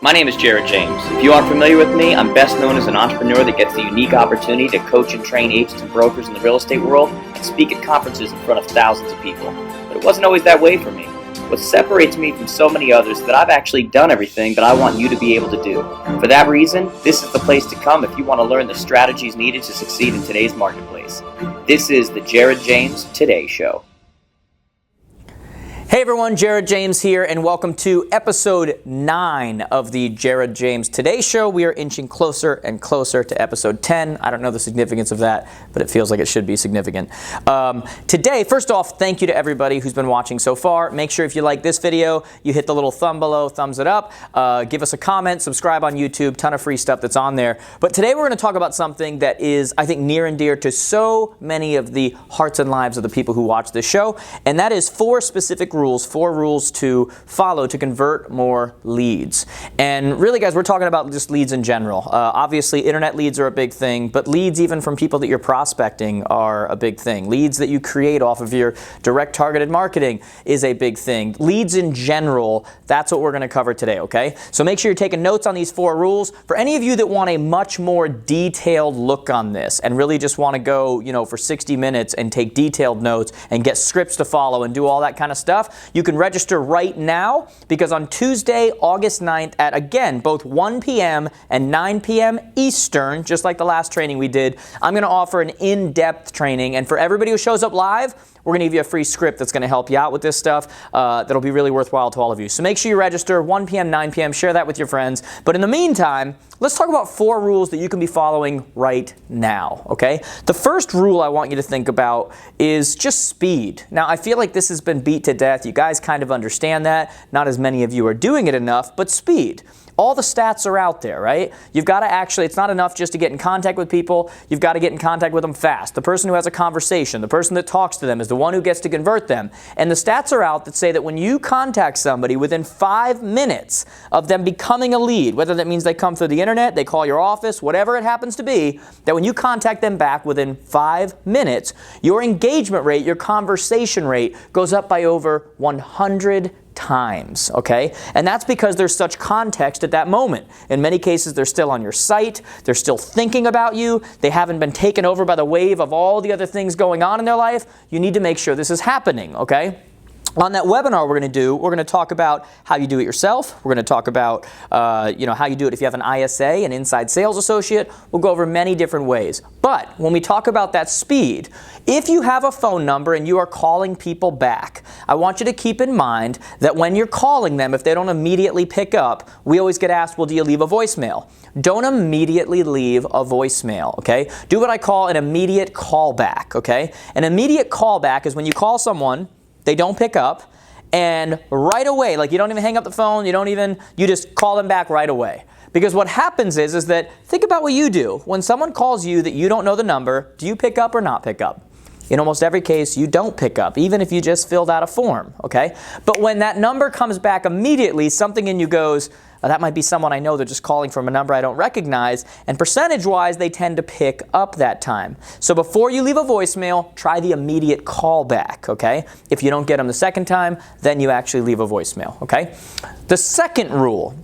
My name is Jared James. If you aren't familiar with me, I'm best known as an entrepreneur that gets the unique opportunity to coach and train agents and brokers in the real estate world and speak at conferences in front of thousands of people. But it wasn't always that way for me. What separates me from so many others is that I've actually done everything that I want you to be able to do. For that reason, this is the place to come if you want to learn the strategies needed to succeed in today's marketplace. This is the Jared James Today Show. Hey everyone, Jared James here, and welcome to episode 9 of the Jared James Today Show. We are inching closer and closer to episode 10. I don't know the significance of that, but it feels like it should be significant. Today, first off, thank you to everybody who's been watching so far. Make sure if you like this video, you hit the little thumb below, thumbs it up, give us a comment, subscribe on YouTube, ton of free stuff that's on there. But today we're going to talk about something that is, I think, near and dear to so many of the hearts and lives of the people who watch this show, and that is 4 specific four rules to follow to convert more leads. And really, guys, we're talking about just leads in general. Obviously, internet leads are a big thing, but leads even from people that you're prospecting are a big thing. Leads that you create off of your direct targeted marketing is a big thing. Leads in general, that's what we're going to cover today, okay? So make sure you're taking notes on these 4 rules. For any of you that want a much more detailed look on this and really just want to go, for 60 minutes and take detailed notes and get scripts to follow and do all that kind of stuff, you can register right now, because on Tuesday, August 9th at, again, both 1 p.m. and 9 p.m. Eastern, just like the last training we did, I'm going to offer an in-depth training. And for everybody who shows up live, we're going to give you a free script that's going to help you out with this stuff. That'll be really worthwhile to all of you. So make sure you register 1 p.m., 9 p.m. Share that with your friends. But in the meantime, let's talk about 4 rules that you can be following right now, okay? The first rule I want you to think about is just speed. Now, I feel like this has been beat to death. You guys kind of understand that. Not as many of you are doing it enough, but speed. All the stats are out there, right? You've got to actually, it's not enough just to get in contact with people. You've got to get in contact with them fast. The person who has a conversation, the person that talks to them is the one who gets to convert them. And the stats are out that say that when you contact somebody within 5 minutes of them becoming a lead, whether that means they come through the internet, they call your office, whatever it happens to be, that when you contact them back within 5 minutes, your engagement rate, your conversation rate goes up by over 100 times, okay? And that's because there's such context at that moment. In many cases, they're still on your site, they're still thinking about you, they haven't been taken over by the wave of all the other things going on in their life. You need to make sure this is happening, okay? On that webinar we're going to talk about how you do it yourself. We're going to talk about how you do it if you have an ISA, an inside sales associate. We'll go over many different ways. But when we talk about that speed, if you have a phone number and you are calling people back, I want you to keep in mind that when you're calling them, if they don't immediately pick up, we always get asked, well, do you leave a voicemail? Don't immediately leave a voicemail, okay? Do what I call an immediate callback, okay? An immediate callback is when you call someone, they don't pick up, and right away, like you don't even hang up the phone, you just call them back right away. Because what happens is that, think about what you do. When someone calls you that you don't know the number, do you pick up or not pick up? In almost every case, you don't pick up, even if you just filled out a form, okay? But when that number comes back immediately, something in you goes, that might be someone I know, they're just calling from a number I don't recognize, and percentage-wise, they tend to pick up that time. So before you leave a voicemail, try the immediate callback, okay? If you don't get them the second time, then you actually leave a voicemail, okay? The second rule,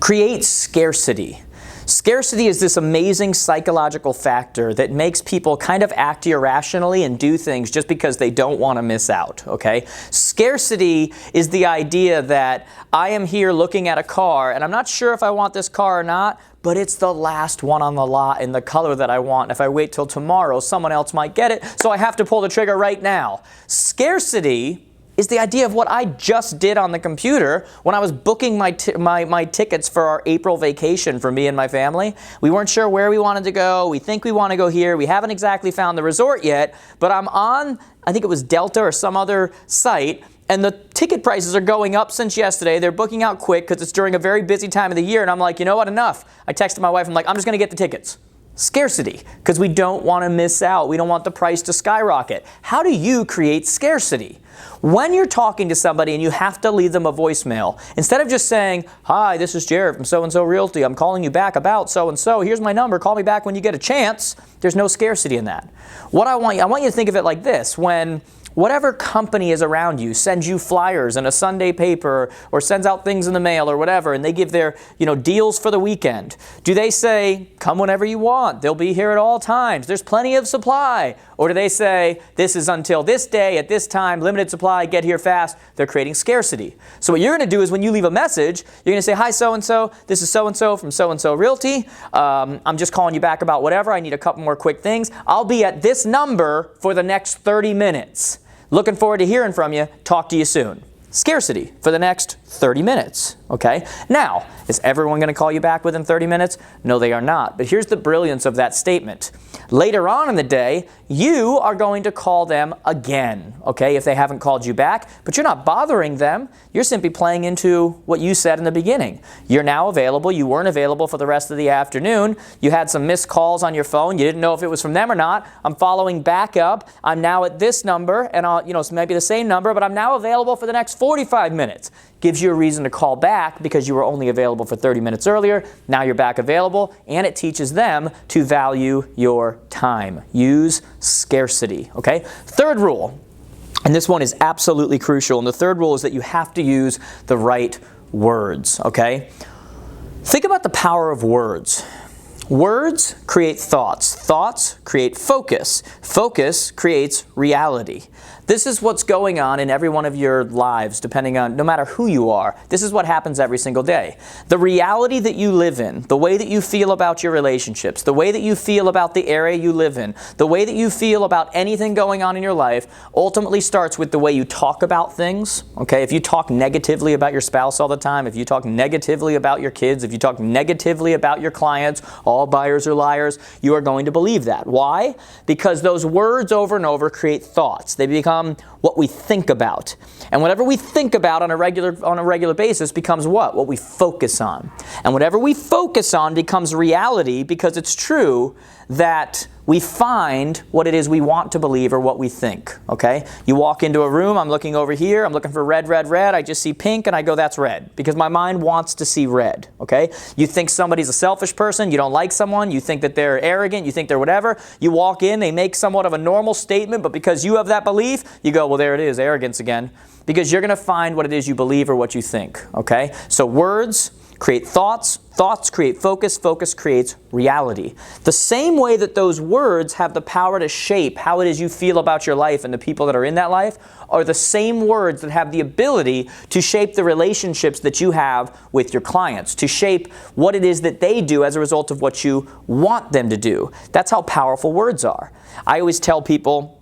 create scarcity. Scarcity is this amazing psychological factor that makes people kind of act irrationally and do things just because they don't want to miss out, okay? Scarcity is the idea that I am here looking at a car and I'm not sure if I want this car or not, but it's the last one on the lot in the color that I want. If I wait till tomorrow, someone else might get it, so I have to pull the trigger right now. Scarcity is the idea of what I just did on the computer when I was booking my tickets for our April vacation for me and my family. We weren't sure where we wanted to go. We think we want to go here. We haven't exactly found the resort yet, but I'm on, I think it was Delta or some other site, and the ticket prices are going up since yesterday. They're booking out quick because it's during a very busy time of the year, and I'm like, you know what, enough. I texted my wife, I'm like, I'm just going to get the tickets. Scarcity, because we don't want to miss out. We don't want the price to skyrocket. How do you create scarcity? When you're talking to somebody and you have to leave them a voicemail, instead of just saying, hi, this is Jared from so-and-so Realty. I'm calling you back about so-and-so. Here's my number. Call me back when you get a chance. There's no scarcity in that. I want you to think of it like this. When whatever company is around you sends you flyers in a Sunday paper or sends out things in the mail or whatever, and they give their, deals for the weekend. Do they say, come whenever you want, they'll be here at all times, there's plenty of supply? Or do they say, this is until this day, at this time, limited supply, get here fast? They're creating scarcity. So what you're going to do is when you leave a message, you're going to say, hi, so-and-so, this is so-and-so from so-and-so Realty. I'm just calling you back about whatever. I need a couple more quick things. I'll be at this number for the next 30 minutes. Looking forward to hearing from you. Talk to you soon. Scarcity for the next 30 minutes, okay? Now, is everyone going to call you back within 30 minutes? No, they are not. But here's the brilliance of that statement. Later on in the day, you are going to call them again, okay, if they haven't called you back. But you're not bothering them. You're simply playing into what you said in the beginning. You're now available. You weren't available for the rest of the afternoon. You had some missed calls on your phone. You didn't know if it was from them or not. I'm following back up. I'm now at this number, and it's maybe the same number, but I'm now available for the next 45 minutes. Gives you a reason to call back because you were only available for 30 minutes earlier. Now you're back available, and it teaches them to value your time. Use scarcity, okay? Third rule, and this one is absolutely crucial, and the third rule is that you have to use the right words, okay? Think about the power of words. Words create thoughts. Thoughts create focus. Focus creates reality. This is what's going on in every one of your lives, depending on, no matter who you are. This is what happens every single day. The reality that you live in, the way that you feel about your relationships, the way that you feel about the area you live in, the way that you feel about anything going on in your life, ultimately starts with the way you talk about things. Okay, if you talk negatively about your spouse all the time, if you talk negatively about your kids, if you talk negatively about your clients, all buyers are liars, you are going to believe that. Why? Because those words over and over create thoughts. They become what we think about. And whatever we think about on a regular basis becomes what? What we focus on. And whatever we focus on becomes reality because it's true that we find what it is we want to believe or what we think, okay? You walk into a room, I'm looking over here, I'm looking for red, red, red, I just see pink and I go, that's red, because my mind wants to see red, okay? You think somebody's a selfish person, you don't like someone, you think that they're arrogant, you think they're whatever, you walk in, they make somewhat of a normal statement, but because you have that belief, you go, well, there it is, arrogance again, because you're going to find what it is you believe or what you think, okay? So words create thoughts, thoughts create focus, focus creates reality. The same way that those words have the power to shape how it is you feel about your life and the people that are in that life are the same words that have the ability to shape the relationships that you have with your clients, to shape what it is that they do as a result of what you want them to do. That's how powerful words are. I always tell people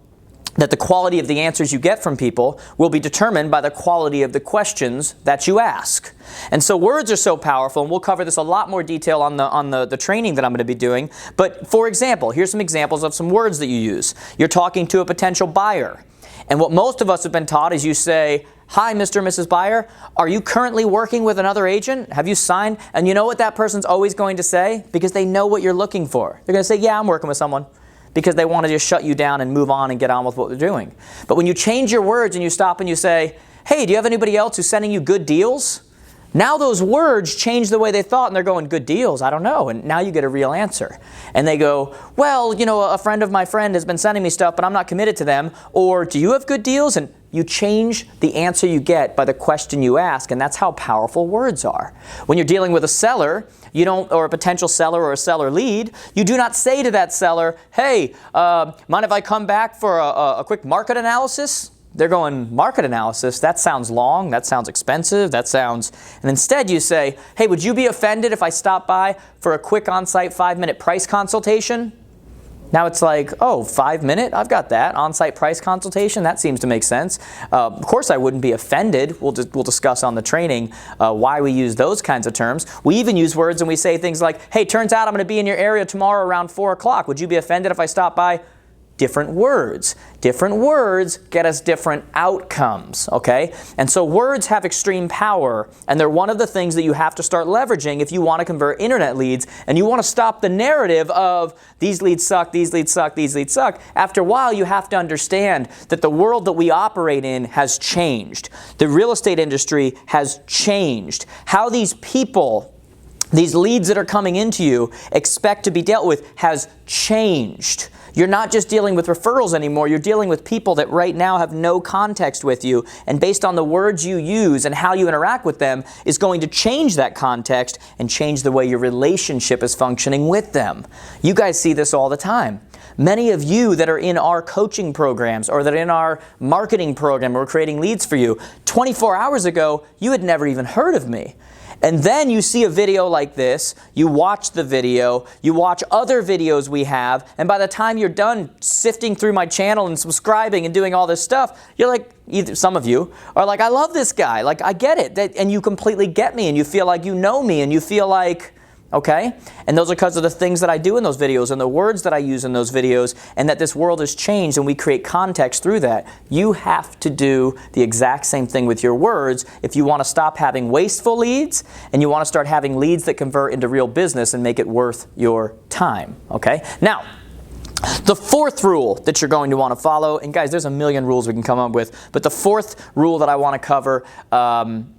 that the quality of the answers you get from people will be determined by the quality of the questions that you ask. And so words are so powerful, and we'll cover this a lot more detail on the training that I'm going to be doing. But for example, here's some examples of some words that you use. You're talking to a potential buyer. And what most of us have been taught is you say, hi, Mr. and Mrs. Buyer, are you currently working with another agent? Have you signed? And you know what that person's always going to say? Because they know what you're looking for. They're going to say, yeah, I'm working with someone. Because they want to just shut you down and move on and get on with what they're doing. But when you change your words and you stop and you say, hey, do you have anybody else who's sending you good deals? Now those words change the way they thought and they're going, good deals? I don't know. And now you get a real answer. And they go, well, a friend of my friend has been sending me stuff, but I'm not committed to them. Or do you have good deals? And you change the answer you get by the question you ask, and that's how powerful words are. When you're dealing with a seller, or a potential seller or a seller lead, you do not say to that seller, hey, mind if I come back for a quick market analysis? They're going, market analysis? That sounds long, that sounds expensive, and instead you say, hey, would you be offended if I stopped by for a quick on-site 5-minute price consultation? Now it's like, oh, 5-minute? I've got that. On-site price consultation? That seems to make sense. Of course I wouldn't be offended. We'll discuss on the training why we use those kinds of terms. We even use words and we say things like, hey, turns out I'm going to be in your area tomorrow around 4 o'clock. Would you be offended if I stop by? Different words. Different words get us different outcomes, okay? And so words have extreme power, and they're one of the things that you have to start leveraging if you want to convert internet leads, and you want to stop the narrative of these leads suck, these leads suck, these leads suck. After a while, you have to understand that the world that we operate in has changed. The real estate industry has changed. How these people, these leads that are coming into you, expect to be dealt with has changed. You're not just dealing with referrals anymore, you're dealing with people that right now have no context with you, and based on the words you use and how you interact with them is going to change that context and change the way your relationship is functioning with them. You guys see this all the time. Many of you that are in our coaching programs or that are in our marketing program, we're creating leads for you, 24 hours ago, you had never even heard of me. And then you see a video like this, you watch the video, you watch other videos we have, and by the time you're done sifting through my channel and subscribing and doing all this stuff, you're like, either some of you are like, I love this guy, like I get it, and you completely get me, and you feel like you know me, and you feel like, okay? And those are because of the things that I do in those videos and the words that I use in those videos, and that this world has changed and we create context through that. You have to do the exact same thing with your words if you want to stop having wasteful leads and you want to start having leads that convert into real business and make it worth your time, okay? Now, the fourth rule that you're going to want to follow, and guys, there's a million rules we can come up with, but the fourth rule that I want to cover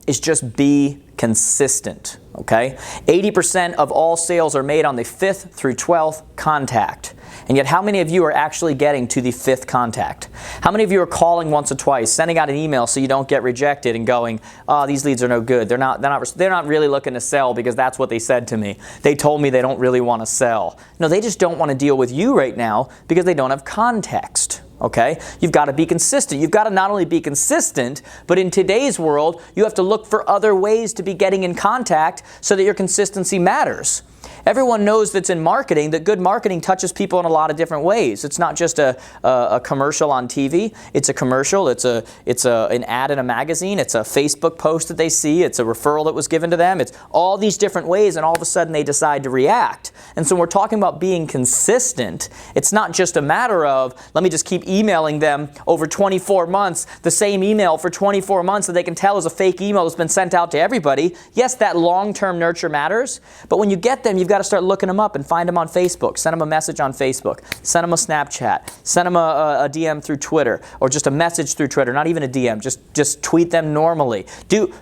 is just be consistent, okay? 80% of all sales are made on the 5th through 12th contact. And yet how many of you are actually getting to the 5th contact? How many of you are calling once or twice, sending out an email so you don't get rejected and going, oh, these leads are no good. They're not really looking to sell because that's what they said to me. They told me they don't really want to sell. No, they just don't want to deal with you right now because they don't have context. Okay? You've got to be consistent. You've got to not only be consistent, but in today's world, you have to look for other ways to be getting in contact so that your consistency matters. Everyone knows that's in marketing that good marketing touches people in a lot of different ways. It's not just a commercial on TV. It's a commercial. It's an ad in a magazine. It's a Facebook post that they see. It's a referral that was given to them. It's all these different ways, and all of a sudden they decide to react. And so when we're talking about being consistent, it's not just a matter of, let me just keep emailing them over 24 months, the same email for 24 months that they can tell is a fake email that's been sent out to everybody. Yes, that long-term nurture matters, but when you get them, you've got to start looking them up and find them on Facebook. Send them a message on Facebook. Send them a Snapchat. Send them a DM through Twitter, or just a message through Twitter, not even a DM. Just tweet them normally.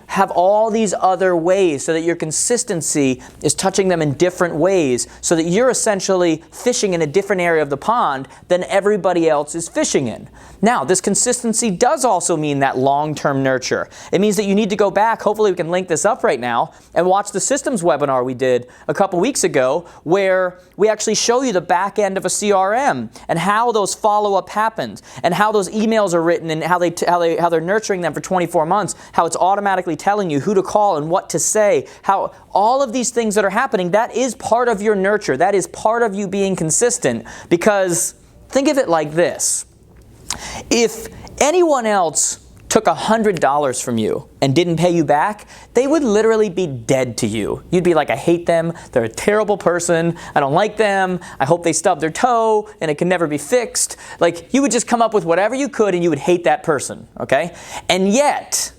Have all these other ways so that your consistency is touching them in different ways, so that you're essentially fishing in a different area of the pond than everybody else is fishing in. Now, this consistency does also mean that long-term nurture. It means that you need to go back, hopefully we can link this up right now, and watch the systems webinar we did a couple weeks ago, where we actually show you the back end of a CRM and how those follow-up happens and how those emails are written and how they're nurturing them for 24 months, how it's automatically telling you who to call and what to say, how all of these things that are happening, that is part of your nurture. That is part of you being consistent, because think of it like this. If anyone else took $100 from you and didn't pay you back, they would literally be dead to you. You'd be like, I hate them, they're a terrible person, I don't like them, I hope they stub their toe and it can never be fixed. Like, you would just come up with whatever you could and you would hate that person, okay? And yet,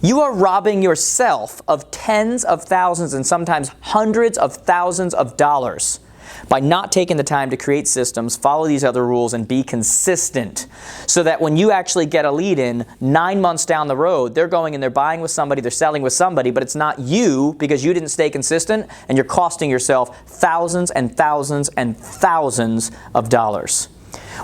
you are robbing yourself of tens of thousands and sometimes hundreds of thousands of dollars by not taking the time to create systems, follow these other rules, and be consistent, so that when you actually get a lead in 9 months down the road, they're going and they're buying with somebody, they're selling with somebody, but it's not you because you didn't stay consistent, and you're costing yourself thousands and thousands and thousands of dollars.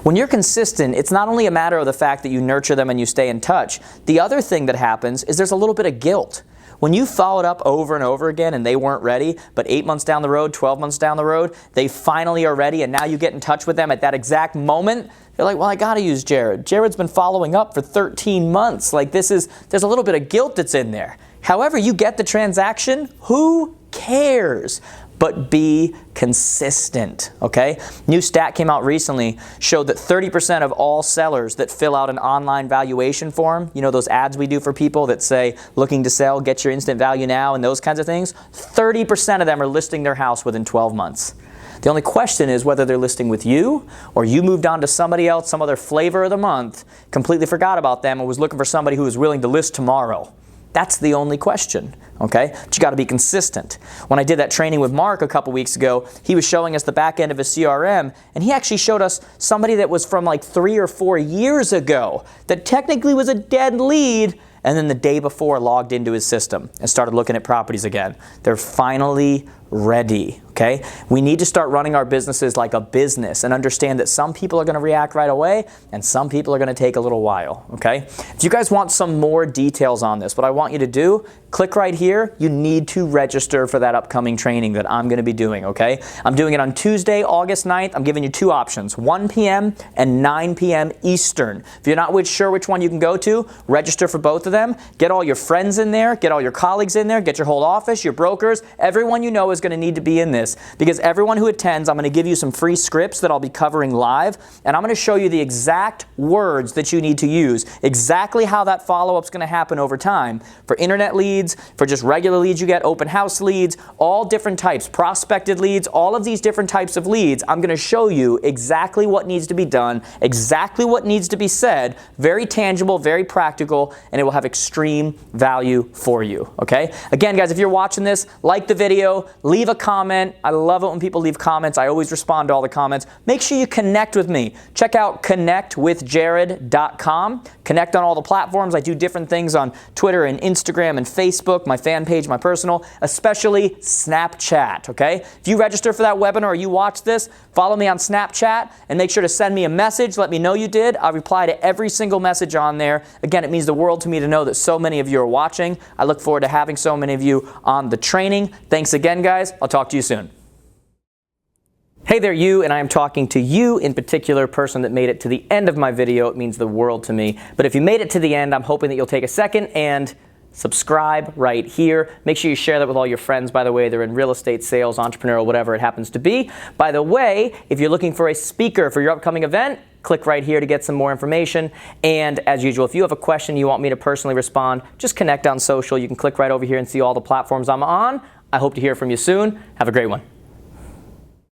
When you're consistent, it's not only a matter of the fact that you nurture them and you stay in touch. The other thing that happens is there's a little bit of guilt. When you followed up over and over again and they weren't ready, but 8 months down the road, 12 months down the road, they finally are ready, and now you get in touch with them at that exact moment, they're like, well, I got to use Jared. Jared's been following up for 13 months. Like, there's a little bit of guilt that's in there. However, you get the transaction, who cares? But be consistent, okay? New stat came out recently, showed that 30% of all sellers that fill out an online valuation form, you know those ads we do for people that say, looking to sell, get your instant value now, and those kinds of things, 30% of them are listing their house within 12 months. The only question is whether they're listing with you, or you moved on to somebody else, some other flavor of the month, completely forgot about them, and was looking for somebody who was willing to list tomorrow. That's the only question, okay? But you got to be consistent. When I did that training with Mark a couple weeks ago, he was showing us the back end of his CRM, and he actually showed us somebody that was from like 3 or 4 years ago that technically was a dead lead, and then the day before logged into his system and started looking at properties again. They're finally ready, okay? We need to start running our businesses like a business and understand that some people are going to react right away and some people are going to take a little while, okay? If you guys want some more details on this, what I want you to do, click right here. You need to register for that upcoming training that I'm going to be doing, okay? I'm doing it on Tuesday, August 9th. I'm giving you two options, 1 p.m. and 9 p.m. Eastern. If you're not sure which one you can go to, register for both of them. Get all your friends in there, get all your colleagues in there, get your whole office, your brokers. Everyone you know is going to need to be in this, because everyone who attends, I'm going to give you some free scripts that I'll be covering live, and I'm going to show you the exact words that you need to use, exactly how that follow-up is going to happen over time for internet leads, for just regular leads you get, open house leads, all different types, prospected leads, all of these different types of leads. I'm going to show you exactly what needs to be done, exactly what needs to be said, very tangible, very practical, and it will have extreme value for you, okay? Again, guys, if you're watching this, like the video, leave a comment. I love it when people leave comments. I always respond to all the comments. Make sure you connect with me. Check out connectwithjared.com. Connect on all the platforms. I do different things on Twitter and Instagram and Facebook, my fan page, my personal, especially Snapchat, okay? If you register for that webinar or you watch this, follow me on Snapchat and make sure to send me a message. Let me know you did. I'll reply to every single message on there. Again, it means the world to me to know that so many of you are watching. I look forward to having so many of you on the training. Thanks again, guys. I'll talk to you soon. Hey there, you, and I am talking to you in particular, person that made it to the end of my video. It means the world to me. But if you made it to the end, I'm hoping that you'll take a second and subscribe right here. Make sure you share that with all your friends, by the way. They're in real estate, sales, entrepreneurial, whatever it happens to be. By the way, if you're looking for a speaker for your upcoming event, click right here to get some more information. And as usual, if you have a question you want me to personally respond, just connect on social. You can click right over here and see all the platforms I'm on. I hope to hear from you soon. Have a great one.